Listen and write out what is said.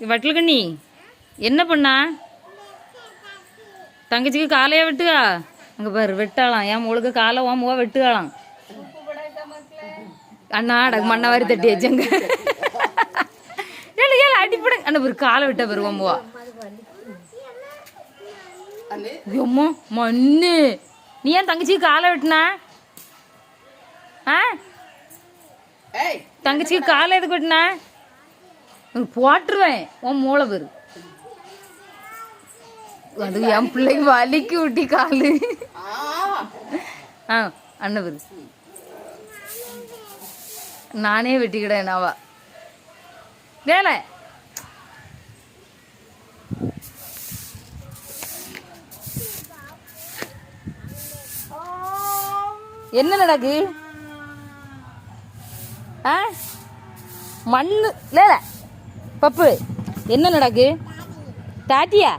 வட்டல்கண்ணி என்ன பண்ணா தங்கச்சிக்கு காலையா வெட்டுகா அங்க பாரு வெட்டாளாம் என் முழுக்க காலை ஓமுவா வெட்டுகாளாம் அண்ணா மண்ணை வாரி தட்டி வச்சங்க ஏழு ஏழு அடிப்பட அந்த ஒரு காலை விட்ட பாரு ஓமுவா அம்மா மண்ணு நீ ஏன் தங்கச்சிக்கு காலை வெட்டினா தங்கச்சிக்கு காலை எதுக்கு வெட்டினா போட்டுருவேன் உன் மூளை பேரு அது என் பிள்ளைக்கு வலிக்கு விட்டி காலு அண்ணன் பேரு நானே வெட்டிக்கிட்டேன் நாவா வேலை என்ன நடக்கு மண்ணு லேல பப்பு என்ன நடக்கு டாட்டியா